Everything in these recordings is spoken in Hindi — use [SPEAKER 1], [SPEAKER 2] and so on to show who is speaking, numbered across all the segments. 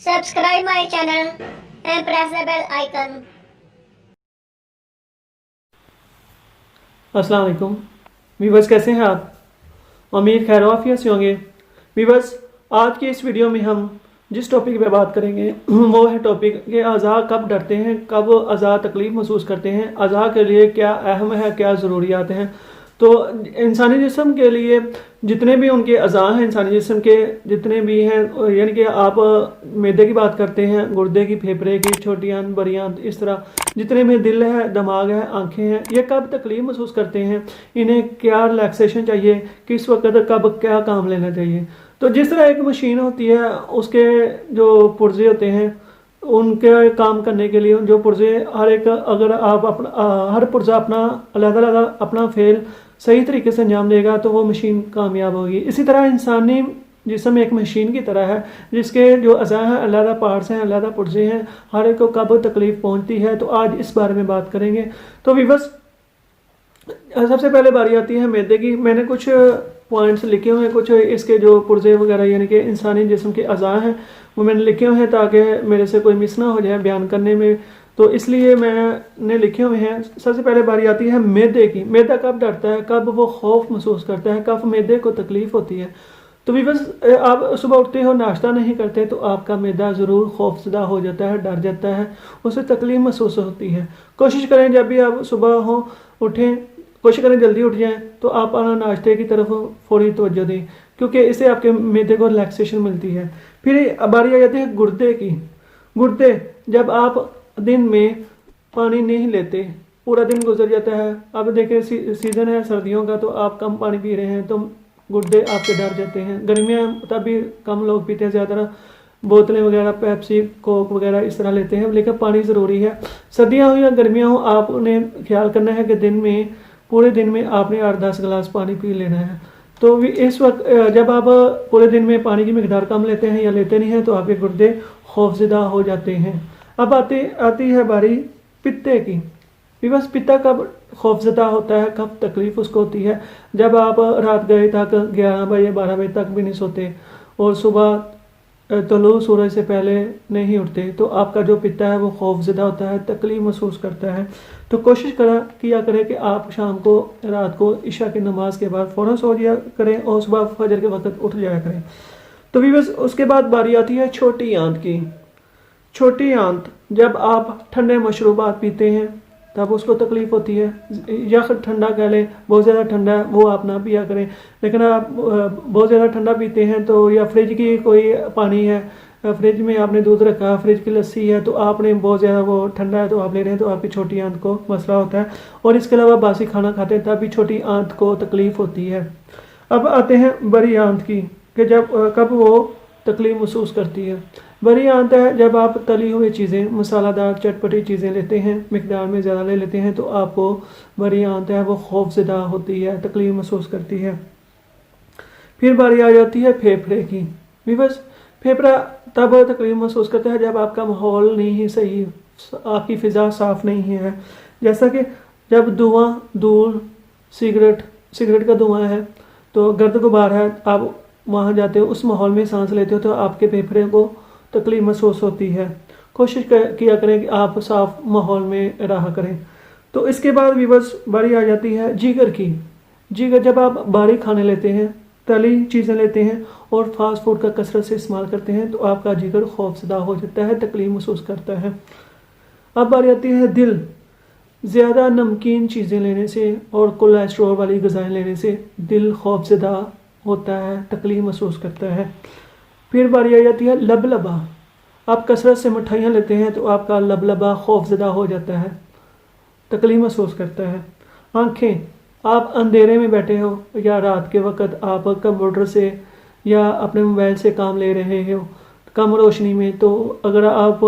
[SPEAKER 1] Subscribe my channel and press the bell icon.
[SPEAKER 2] अस्सलाम वालेकुम वीवर्स, कैसे हैं आप? उम्मीद खैर आफियत से होंगे। वीवर्स, आज की इस वीडियो में हम जिस टॉपिक पे बात करेंगे वो है टॉपिक कि अज़ा कब डरते हैं, कब अज़ा तकलीफ़ महसूस करते हैं, अज़ा के लिए क्या अहम है, क्या ज़रूरियात हैं। तो इंसानी जिस्म के लिए जितने भी उनके अज़ा हैं, इंसानी जिस्म के जितने भी हैं, यानी कि आप मैदे की बात करते हैं, गुर्दे की, फेफड़े की, छोटी आंत, बड़ी आंत, इस तरह जितने में दिल है, दिमाग है, आंखें हैं, ये कब तकलीफ महसूस करते हैं, इन्हें क्या रिलैक्सेशन चाहिए, किस वक्त कब क्या काम लेना चाहिए। तो जिस तरह एक मशीन होती है, उसके जो पुर्जे होते हैं, उनके काम करने के लिए जो पुर्जे हर एक, अगर आप अपना हर पुर्जा अपना अलग-अलग अपना फेल सही तरीके से अंजाम देगा तो वो मशीन कामयाब होगी। इसी तरह इंसानी जिस्म एक मशीन की तरह है जिसके जो अज़ा हैं, अलग पार्ट्स हैं, अलग पुर्जे हैं, हर एक को कब तकलीफ़ पहुंचती है। तो आज इस बारे में बात करेंगे। तो वीवर्स, सबसे पहले बारी आती है मैदे की। मैंने कुछ पॉइंट्स लिखे हुए हैं, कुछ इसके जो पुर्जे वगैरह यानी कि इंसानी जिस्म के अज़ा हैं वो मैंने लिखे हुए हैं ताकि मेरे से कोई मिस ना हो जाए बयान करने में, तो इसलिए मैंने लिखे हुए हैं। सबसे पहले बारी आती है मैदे की। मैदा कब डरता है, कब वो खौफ महसूस करता है, कब मैदे को तकलीफ़ होती है। तो भी बस आप सुबह उठते हो, नाश्ता नहीं करते तो आपका मैदा ज़रूर खौफजदा हो जाता है, डर जाता है, उसे तकलीफ़ महसूस होती है। कोशिश करें जब भी आप सुबह हो उठें, कोशिश करें जल्दी उठ जाएं तो आप नाश्ते की तरफ फ़ौरी तवज्जो दें, क्योंकि इससे आपके मैदे को रिलैक्सेशन मिलती है। फिर बारी आ जाती है गुर्दे की। गुर्दे, जब आप दिन में पानी नहीं लेते, पूरा दिन गुजर जाता है, अब देखें सीज़न है सर्दियों का तो आप कम पानी पी रहे हैं तो गुर्दे आपके डर जाते हैं। गर्मियाँ तब भी कम लोग पीते हैं, ज़्यादा बोतलें वगैरह, पेप्सी, कोक वगैरह इस तरह लेते हैं, लेकिन पानी ज़रूरी है। सर्दियाँ हो या गर्मियाँ हो, आपने ख्याल करना है कि दिन में, पूरे दिन में आपने 8-10 गिलास पानी पी लेना है। तो भी इस वक्त जब आप पूरे दिन में पानी की मिकदार कम लेते हैं या लेते नहीं हैं तो आपके गुर्दे खौफजदा हो जाते हैं। अब आती है बारी पित्ते की। भी बस पित्ता कब खौफजदा होता है, कब तकलीफ़ उसको होती है, जब आप रात गए तक 11 बजे 12 बजे तक भी नहीं सोते और सुबह तुलू सूरज से पहले नहीं उठते तो आपका जो पित्ता है वो खौफजदा होता है, तकलीफ़ महसूस करता है। तो कोशिश किया करें कि आप शाम को, रात को इशा की नमाज के बाद फ़ौरन सो जाया करें और सुबह फजर के वक्त उठ जाया करें। तो भी बस उसके बाद बारी आती है छोटी आंत की। छोटी आंत, जब आप ठंडे मशरूबात पीते हैं तब उसको तकलीफ़ होती है, या ठंडा कह लें, बहुत ज़्यादा ठंडा है वो आप ना पिया करें। लेकिन आप बहुत ज़्यादा ठंडा पीते हैं तो, या फ्रिज की कोई पानी है, फ्रिज में आपने दूध रखा, फ्रिज की लस्सी है, तो आपने बहुत ज़्यादा वो ठंडा है तो आप ले रहे हैं तो आपकी छोटी आंत को मसला होता है। और इसके अलावा बासी खाना खाते हैं तब भी छोटी आंत को तकलीफ़ होती है। अब आते हैं बड़ी आंत की, कि जब कब वो तकलीफ़ महसूस करती है। बड़ी आंत है जब आप तली हुई चीज़ें, मसालादार चटपटी चीज़ें लेते हैं, मिकदार में ज़्यादा ले लेते हैं तो आपको बड़ी आंत है वो खौफजदा होती है, तकलीफ़ महसूस करती है। फिर बारी आ जाती है फेफड़े की। भी बस फेफड़ा तब तकलीफ़ महसूस करता है जब आपका माहौल नहीं है सही, आपकी फ़िज़ा साफ़ नहीं है। जैसा कि जब धुआं, धूल, सिगरेट का धुआं है तो गर्द गुबार है, आप वहाँ जाते हो, उस माहौल में सांस लेते हो तो आपके फेफड़े को तकलीफ़ महसूस होती है। कोशिश किया करें कि आप साफ़ माहौल में रहा करें। तो इसके बाद भी बस बारी आ जाती है जिगर की। जिगर, जब आप बारीक खाने लेते हैं, तली चीज़ें लेते हैं और फास्ट फूड का कसरत से इस्तेमाल करते हैं तो आपका जिगर खौफजदा हो जाता है, तकलीफ़ महसूस करता है। अब बारी आती है दिल। ज़्यादा नमकीन चीज़ें लेने से और कोलेस्ट्रॉल वाली ग़िज़ाएँ लेने से दिल खौफजदा होता है, तकलीफ़ महसूस करता है। फिर बारी आ जाती है लबलबा। आप कसरत से मिठाइयाँ लेते हैं तो आपका लबलबा खौफजदा हो जाता है, तकलीफ़ महसूस करता है। आँखें, आप अंधेरे में बैठे हो या रात के वक्त आप कंप्यूटर से या अपने मोबाइल से काम ले रहे हो कम रोशनी में, तो अगर आप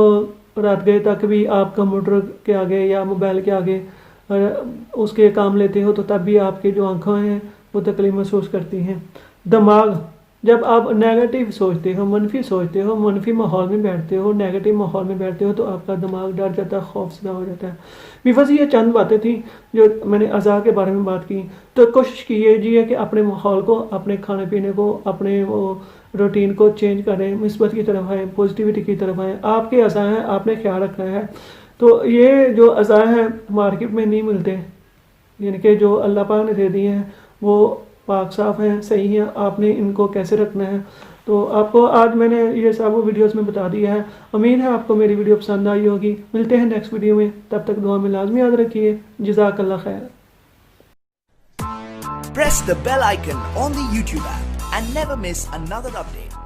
[SPEAKER 2] रात गए तक भी आप कंप्यूटर के आगे या मोबाइल के आगे उसके काम लेते हो तो तब भी आपकी जो आँखें हैं वो तकलीफ़ महसूस करती हैं। दिमाग, जब आप नेगेटिव सोचते हो, मनफी सोचते हो, मनफी माहौल में बैठते हो, नेगेटिव माहौल में बैठते हो तो आपका दिमाग डर जाता है, खौफजदा हो जाता है। बस ये चंद बातें थी जो मैंने अज़ा के बारे में बात की। तो कोशिश कीजिए कि अपने माहौल को, अपने खाने पीने को, अपने वो रूटीन को चेंज करें, मुस्बत की तरफ आएँ, पॉजिटिविटी की तरफ आएँ। आपके अज़ा हैं, आपने ख्याल रखना है। तो ये जो अज़ा हैं मार्केट में नहीं मिलते, यानी कि जो अल्लाह पाक ने दे दिए हैं वो पाक साफ़ हैं, सही हैं। आपने इनको कैसे रखना है तो आपको आज मैंने ये सब वीडियोस में बता दिया है। उम्मीद है आपको मेरी वीडियो पसंद आई होगी। मिलते हैं नेक्स्ट वीडियो में, तब तक दुआ में लाजमी याद रखिए। जज़ाकल्लाह खैर।
[SPEAKER 3] Press the bell icon on the YouTube app and never miss another update.